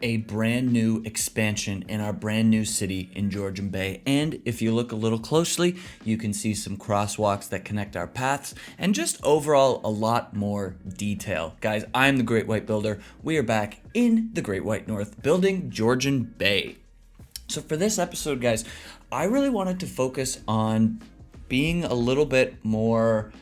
a brand new expansion in our brand new city in Georgian Bay. And if you look a little closely, you can see some crosswalks that connect our paths and just overall a lot more detail. Guys, I'm the Great White Builder. We are back in the Great White North building Georgian Bay. So for this episode, guys, I really wanted to focus on being a little bit more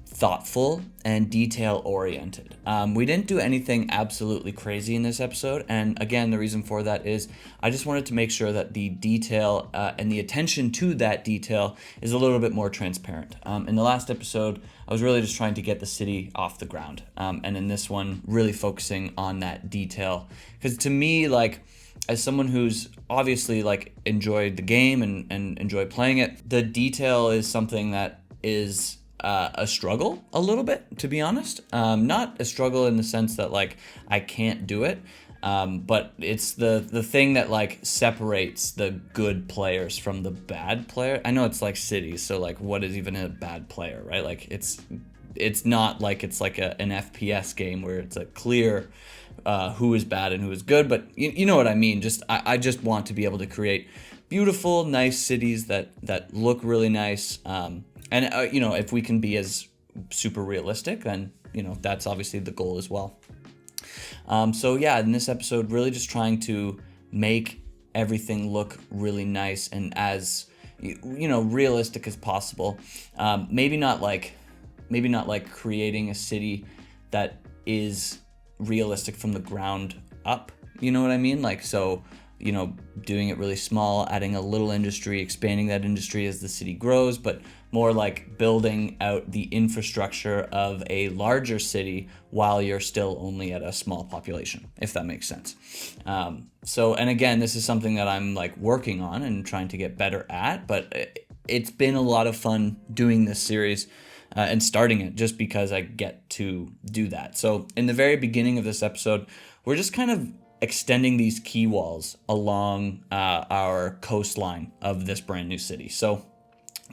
thoughtful and detail oriented. We didn't do anything absolutely crazy in this episode, and again, the reason for that is I just wanted to make sure that the detail and the attention to that detail is a little bit more transparent. In the last episode, I was really just trying to get the city off the ground, and in this one, really focusing on that detail, because to me, like, as someone who's obviously like enjoyed the game and enjoyed playing it, the detail is something that is a struggle a little bit, to be honest. Not a struggle in the sense that like I can't do it, but it's the thing that like separates the good players from the bad player. I know it's like cities, so like what is even a bad player, right? Like it's not like it's like an FPS game where it's a clear who is bad and who is good, but you know what I mean. I just want to be able to create beautiful, nice cities that look really nice. And if we can be as super realistic, then, that's obviously the goal as well. So yeah, in this episode, really just trying to make everything look really nice and as, realistic as possible. Maybe not like creating a city that is realistic from the ground up. You know what I mean? Like, so, doing it really small, adding a little industry, expanding that industry as the city grows, but more like building out the infrastructure of a larger city while you're still only at a small population, if that makes sense. And again, this is something that I'm like working on and trying to get better at, but it's been a lot of fun doing this series and starting it just because I get to do that. So in the very beginning of this episode, we're just kind of extending these quay walls along our coastline of this brand new city. So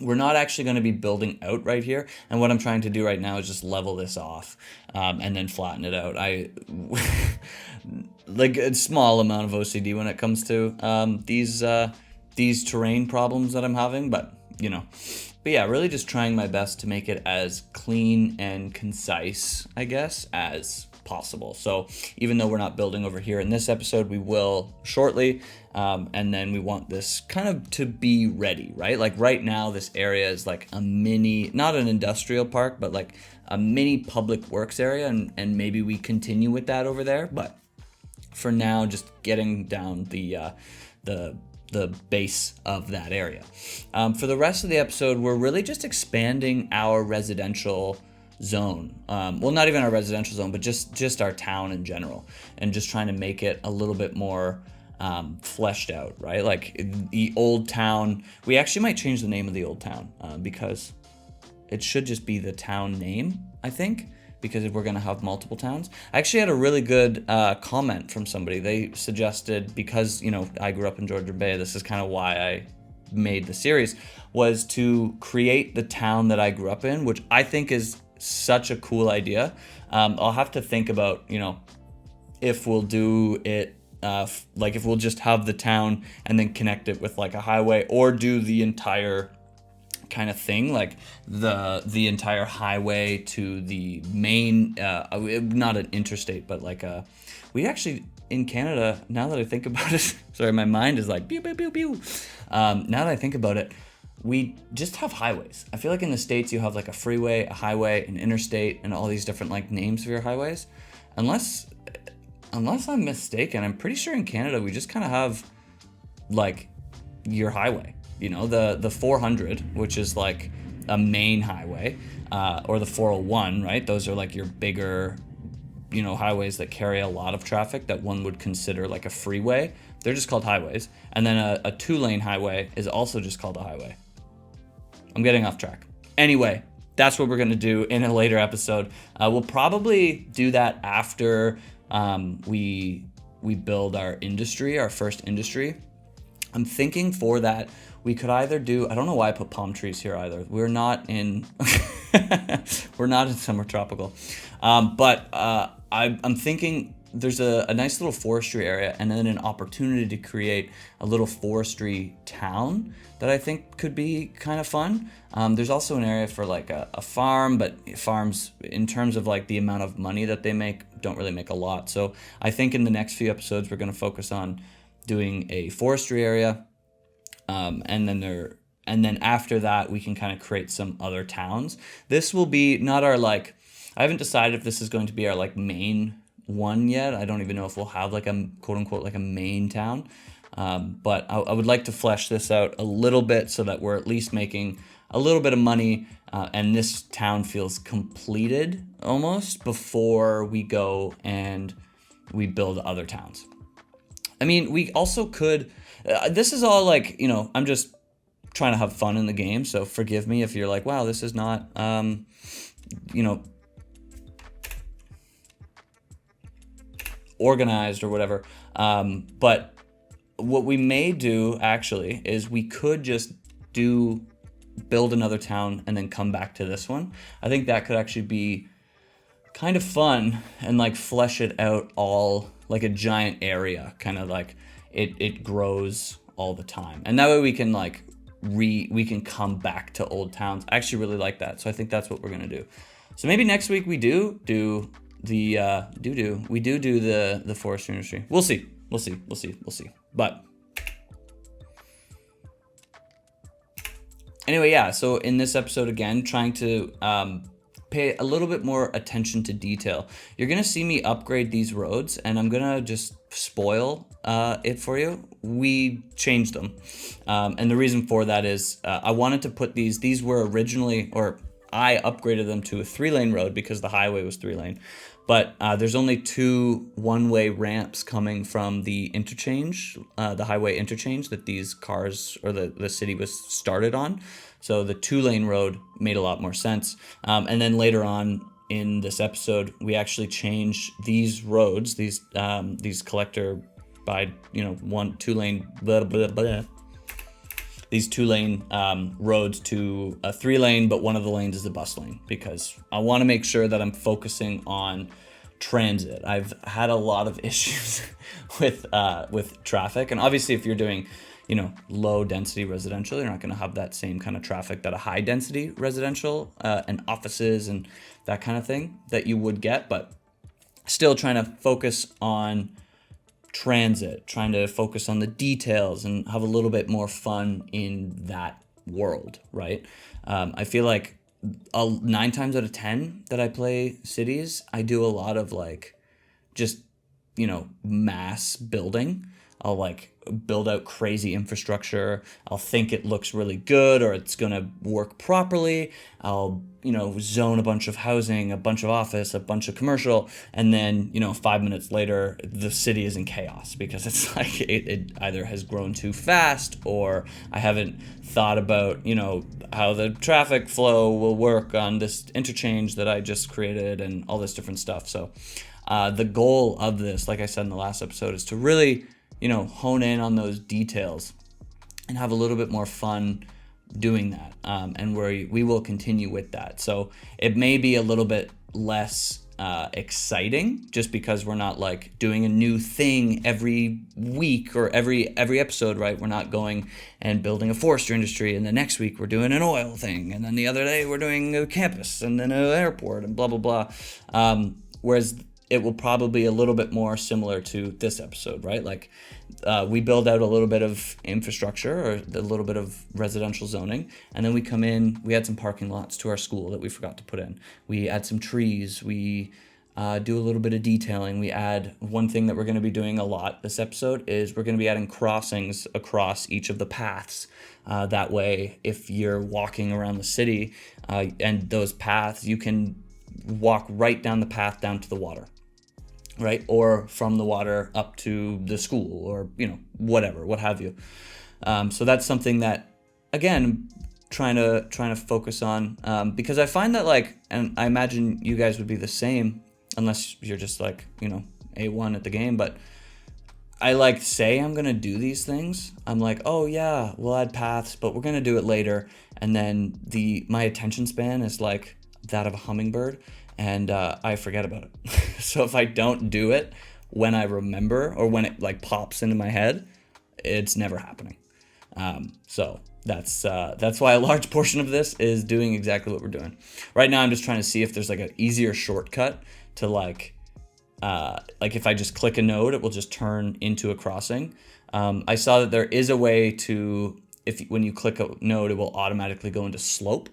we're not actually going to be building out right here. And what I'm trying to do right now is just level this off and then flatten it out. I like a small amount of OCD when it comes to these terrain problems that I'm having, but yeah, really just trying my best to make it as clean and concise, I guess, as possible. So even though we're not building over here in this episode, we will shortly, and then we want this kind of to be ready, right? Like right now, this area is like a mini, not an industrial park, but like a mini public works area, and maybe we continue with that over there. But for now, just getting down the base of that area. For the rest of the episode, we're really just expanding our residential zone. Well, not even our residential zone, but just our town in general, and just trying to make it a little bit more fleshed out, right? Like the old town, we actually might change the name of the old town because it should just be the town name, I think, because if we're going to have multiple towns. I actually had a really good comment from somebody. They suggested, because, I grew up in Georgian Bay, this is kind of why I made the series, was to create the town that I grew up in, which I think is such a cool idea. I'll have to think about, if we'll do it, like if we'll just have the town and then connect it with like a highway, or do the entire kind of thing, like the entire highway to the main, not an interstate, but like we actually in Canada, now that I think about it, sorry, my mind is like pew pew pew pew. Now that I think about it, we just have highways. I feel like in the States you have like a freeway, a highway, an interstate, and all these different like names for your highways. Unless I'm mistaken, I'm pretty sure in Canada we just kind of have like your highway. The 400, which is like a main highway, or the 401, right? Those are like your bigger, highways that carry a lot of traffic that one would consider like a freeway. They're just called highways. And then a 2-lane highway is also just called a highway. I'm getting off track. Anyway, that's what we're going to do in a later episode. We'll probably do that after we build our industry, our first industry. I'm thinking for that, we could either do, I don't know why I put palm trees here either. We're not in summer tropical. But I'm thinking there's a nice little forestry area and then an opportunity to create a little forestry town that I think could be kind of fun. There's also an area for like a farm, but farms in terms of like the amount of money that they make don't really make a lot. So I think in the next few episodes we're going to focus on doing a forestry area, and then after that we can kind of create some other towns. This will be not our like, I haven't decided if this is going to be our like main one yet. I don't even know if we'll have like a quote unquote like a main town, but I would like to flesh this out a little bit so that we're at least making a little bit of money, and this town feels completed almost before we go and we build other towns. I mean, we also could, this is all like, I'm just trying to have fun in the game, so forgive me if you're like, wow, this is not, organized or whatever. But what we may do actually is we could just build another town and then come back to this one. I think that could actually be kind of fun and like flesh it out all like a giant area, kind of like it grows all the time. And that way we can like we can come back to old towns. I actually really like that. So I think that's what we're going to do. So maybe next week we do the forestry industry. We'll see. But anyway, yeah, so in this episode again, trying to pay a little bit more attention to detail. You're gonna see me upgrade these roads, and I'm gonna just spoil it for you. We changed them, and the reason for that is I wanted to put these were originally, or I upgraded them to a 3-lane road because the highway was 3-lane. But there's only 2 one-way ramps coming from the interchange, the highway interchange that these cars or the city was started on. So the 2-lane road made a lot more sense. And then later on in this episode, we actually changed these roads, these collector by 2-lane blah blah blah. These 2-lane roads to a 3-lane, but one of the lanes is the bus lane because I want to make sure that I'm focusing on transit. I've had a lot of issues with traffic, and obviously if you're doing low density residential, you're not going to have that same kind of traffic that a high density residential and offices and that kind of thing that you would get, but still trying to focus on transit, trying to focus on the details and have a little bit more fun in that world, right? I feel like 9 times out of 10 that I play cities, I do a lot of like just mass building. I'll like build out crazy infrastructure. I'll think it looks really good or it's gonna work properly. I'll zone a bunch of housing, a bunch of office, a bunch of commercial, and then 5 minutes later the city is in chaos because it's like it either has grown too fast or I haven't thought about how the traffic flow will work on this interchange that I just created and all this different stuff. So the goal of this, like I said in the last episode, is to really hone in on those details and have a little bit more fun doing that, and where we will continue with that. So it may be a little bit less exciting just because we're not like doing a new thing every week or every episode, right? We're not going and building a forestry industry and the next week we're doing an oil thing and then the other day we're doing a campus and then an airport and blah blah blah, whereas it will probably be a little bit more similar to this episode, right? Like we build out a little bit of infrastructure or a little bit of residential zoning, and then we come in, we add some parking lots to our school that we forgot to put in. We add some trees, we do a little bit of detailing. We add one thing that we're gonna be doing a lot this episode is we're gonna be adding crossings across each of the paths. That way, if you're walking around the city and those paths, you can walk right down the path down to the water. Right? Or from the water up to the school or, whatever, what have you. So that's something that, again, trying to focus on, because I find that like, and I imagine you guys would be the same unless you're just like, A1 at the game, but I like say I'm going to do these things. I'm like, oh yeah, we'll add paths, but we're going to do it later. And then my attention span is like that of a hummingbird. And I forget about it. So if I don't do it when I remember or when it like pops into my head, it's never happening. So that's why a large portion of this is doing exactly what we're doing. Right now I'm just trying to see if there's like an easier shortcut to like if I just click a node, it will just turn into a crossing. I saw that there is a way to, when you click a node, it will automatically go into slope.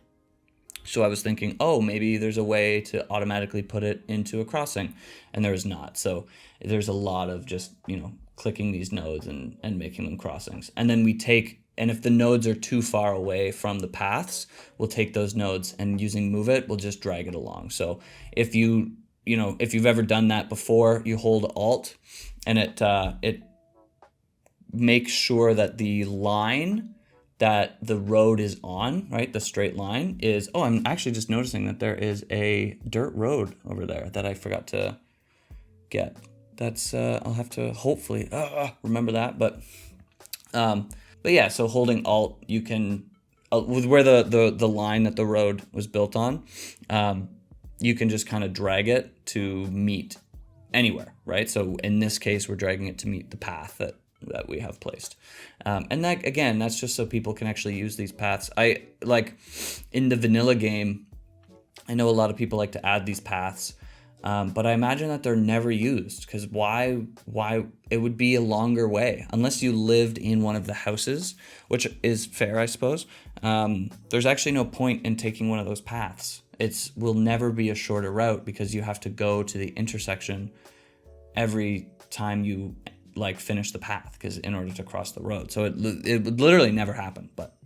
So I was thinking, oh, maybe there's a way to automatically put it into a crossing, and there is not. So there's a lot of just, clicking these nodes and making them crossings. And then and if the nodes are too far away from the paths, we'll take those nodes and using Move It, we'll just drag it along. So if if you've ever done that before, you hold Alt and it makes sure that the line that the road is on, right, the straight line is, I'm actually just noticing that there is a dirt road over there that I forgot to get. That's, I'll have to hopefully remember that, but yeah, so holding Alt, you can, with where the line that the road was built on, you can just kind of drag it to meet anywhere, right? So in this case, we're dragging it to meet the path that we have placed. And that, again, that's just so people can actually use these paths. I like in the vanilla game, I know a lot of people like to add these paths, but I imagine that they're never used because why it would be a longer way unless you lived in one of the houses, which is fair, I suppose. There's actually no point in taking one of those paths. Will never be a shorter route because you have to go to the intersection every time you like finish the path because in order to cross the road. So it would literally never happen. But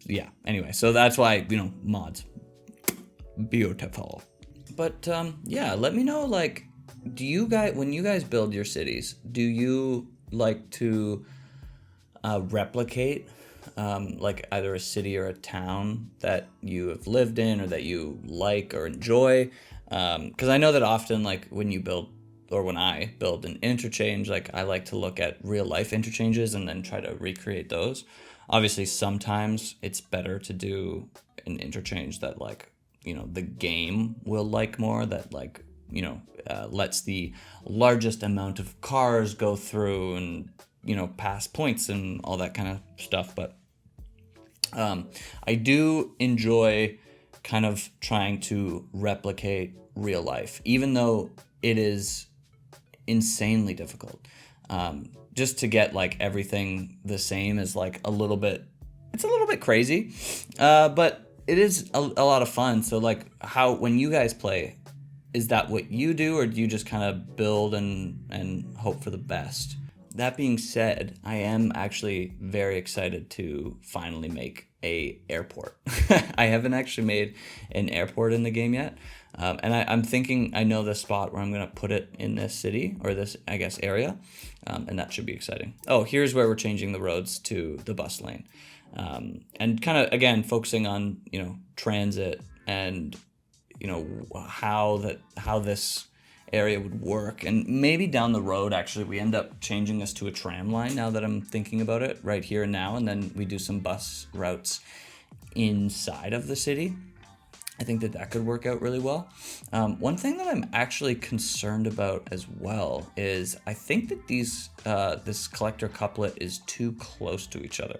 yeah, anyway, so that's why, mods. Beautiful. But yeah, let me know, like, when you guys build your cities, do you like to replicate like either a city or a town that you have lived in or that you like or enjoy? Because I know that often, like when I build an interchange, like I like to look at real life interchanges and then try to recreate those. Obviously, sometimes it's better to do an interchange that like, the game will like more, that like, lets the largest amount of cars go through and, pass points and all that kind of stuff. But I do enjoy kind of trying to replicate real life, even though it is insanely difficult. Just to get like everything the same is like it's a little bit crazy, but it is a lot of fun. So like when you guys play, is that what you do, or do you just kind of build and hope for the best? That being said, I am actually very excited to finally make a airport. I haven't actually made an airport in the game yet. And I'm thinking I know the spot where I'm going to put it in this city or this, I guess, area. And that should be exciting. Oh, here's where we're changing the roads to the bus lane. And kind of, again, focusing on, transit and, how this area would work. And maybe down the road, actually, we end up changing this to a tram line now that I'm thinking about it right here and now. And then we do some bus routes inside of the city. I think that could work out really well. One thing that I'm actually concerned about as well is I think that this collector couplet is too close to each other.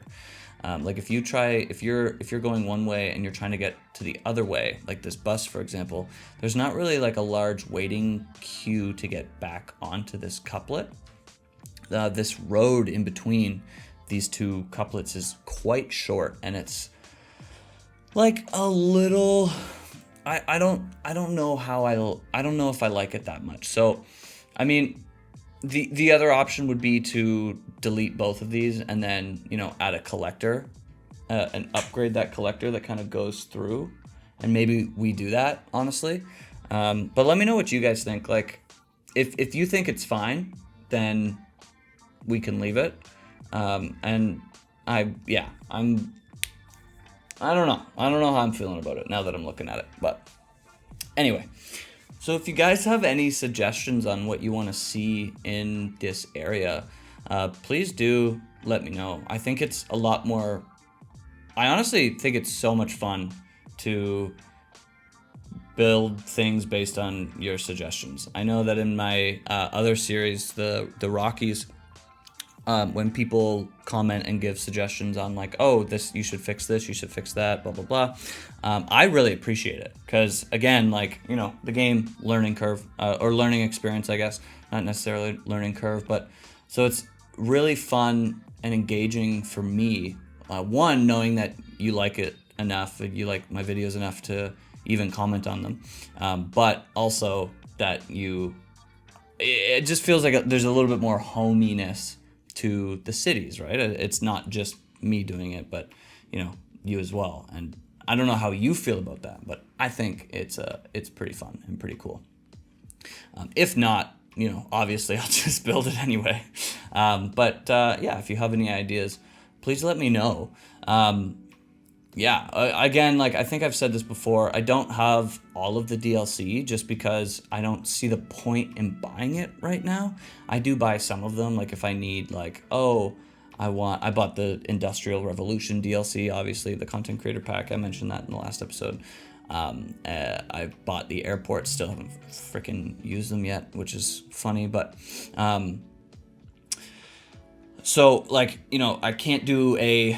Like if you're going one way and you're trying to get to the other way, like this bus, for example, there's not really like a large waiting queue to get back onto this couplet. This road in between these two couplets is quite short, and it's like a little, I don't know I don't know if I like it that much. So, I mean, the other option would be to delete both of these and then, add a collector and upgrade that collector that kind of goes through. And maybe we do that, honestly. But let me know what you guys think. Like, if you think it's fine, then we can leave it. And I don't know. I don't know how I'm feeling about it now that I'm looking at it. But anyway, so if you guys have any suggestions on what you want to see in this area, please do let me know. I think it's a lot more. I honestly think it's so much fun to build things based on your suggestions. I know that in my other series, the Rockies, when people comment and give suggestions on like, oh, this, you should fix this, you should fix that, blah, blah, blah. I really appreciate it because, again, like, you know, the game learning curve or learning experience, I guess, not necessarily learning curve, but so it's really fun and engaging for me. One, knowing that you like it enough, you like my videos enough to even comment on them, but also that it just feels like there's a little bit more hominess to the cities, right? It's not just me doing it, but you know, you as well. And I don't know how you feel about that, but I think it's pretty fun and pretty cool. If not, you know, obviously I'll just build it anyway. But yeah, if you have any ideas, please let me know. Yeah, again, like I think I've said this before, I don't have all of the DLC just because I don't see the point in buying it right now. I do buy some of them, like if I need like, oh, I bought the Industrial Revolution DLC, obviously the content creator pack, I mentioned that in the last episode. I bought the airport, still haven't freaking used them yet, which is funny, but so, like, you know, I can't do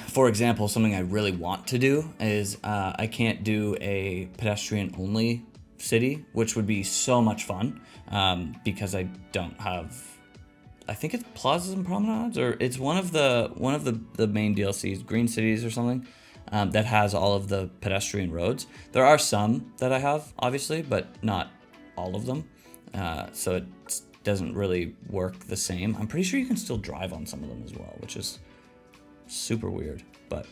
for example, something I really want to do is I can't do a pedestrian-only city, which would be so much fun because I don't have, I think it's Plazas and Promenades, or it's one of the main DLCs, Green Cities or something, that has all of the pedestrian roads. There are some that I have, obviously, but not all of them. So it doesn't really work the same. I'm pretty sure you can still drive on some of them as well, which is super weird. But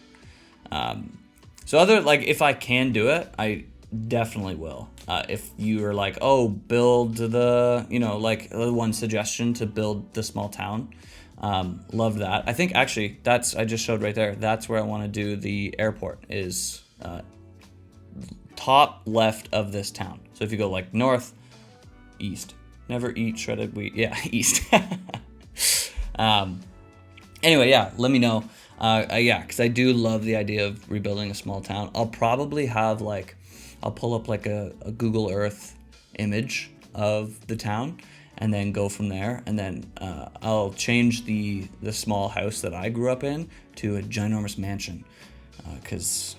so if I can do it, I definitely will. If you are like, oh, build the, you know, like one suggestion to build the small town, love that. I think actually I just showed right there, that's where I want to do the airport, is top left of this town. So if you go like north, east, never eat shredded wheat. Yeah, east. Anyway, yeah, let me know. Yeah, because I do love the idea of rebuilding a small town. I'll probably have I'll pull up like a Google Earth image of the town and then go from there. And then I'll change the small house that I grew up in to a ginormous mansion. Because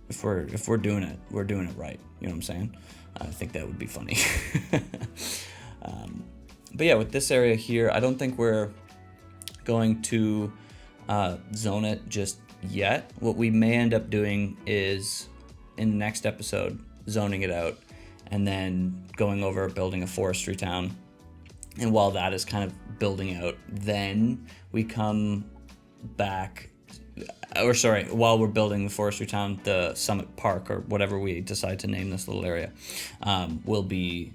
if we're doing it, we're doing it right. You know what I'm saying? I think that would be funny. But yeah, with this area here, I don't think we're going to zone it just yet. What we may end up doing is, in the next episode, zoning it out and then going over building a forestry town. And while that is kind of building out, then we come back, or sorry, while we're building the forestry town, the Summit Park, or whatever we decide to name this little area, will be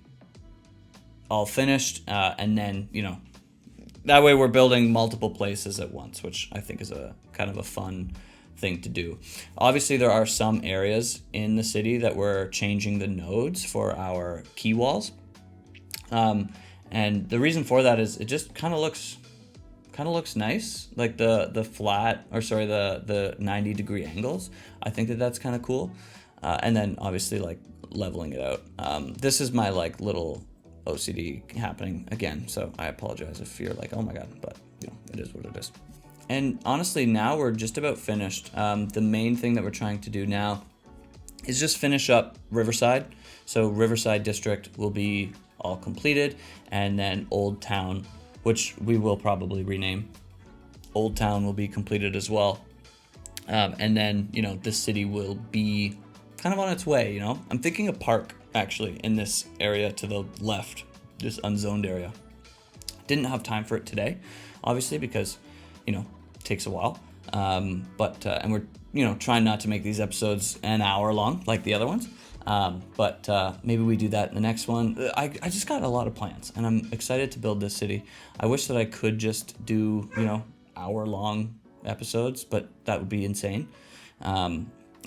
all finished, and then, you know, that way we're building multiple places at once, which I think is a kind of a fun thing to do. Obviously, there are some areas in the city that we're changing the nodes for our key walls, and the reason for that is it just kind of looks nice, like the flat, or sorry, the 90-degree angles. I think that's kind of cool, and then obviously like leveling it out. This is my like little OCD happening again, so I apologize if you're like, oh my god, but you know, it is what it is. And honestly, now we're just about finished. The main thing that we're trying to do now is just finish up Riverside. So Riverside District will be all completed, and then Old Town, which we will probably rename, Old Town will be completed as well. And then, you know, the city will be kind of on its way, you know. I'm thinking a park, actually, in this area to the left, this unzoned area. Didn't have time for it today, obviously, because, you know, it takes a while. And we're, you know, trying not to make these episodes an hour long like the other ones. But maybe we do that in the next one. I just got a lot of plans, and I'm excited to build this city. I wish that I could just do, you know, hour-long episodes, but that would be insane.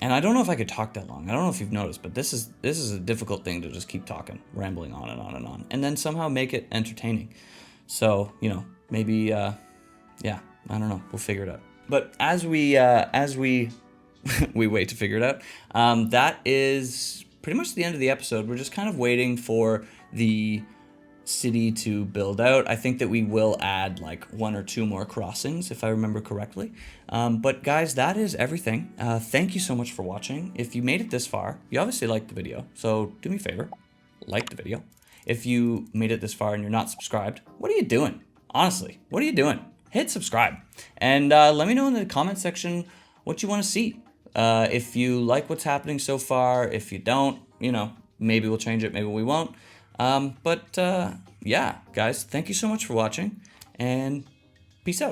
And I don't know if I could talk that long. I don't know if you've noticed, but this is a difficult thing to just keep talking, rambling on and on and on, and then somehow make it entertaining. So, you know, maybe, yeah, I don't know. We'll figure it out. But as we we wait to figure it out, that is pretty much the end of the episode. We're just kind of waiting for the city to build out. I think that we will add like 1 or 2 more crossings if I remember correctly. But guys, that is everything. Thank you so much for watching. If you made it this far, you obviously liked the video, so do me a favor, like the video. If you made it this far and you're not subscribed, what are you doing? Honestly, what are you doing? Hit subscribe and let me know in the comment section what you want to see. If you like what's happening so far, if you don't, you know, maybe we'll change it, maybe we won't. Yeah, guys, thank you so much for watching, and peace out.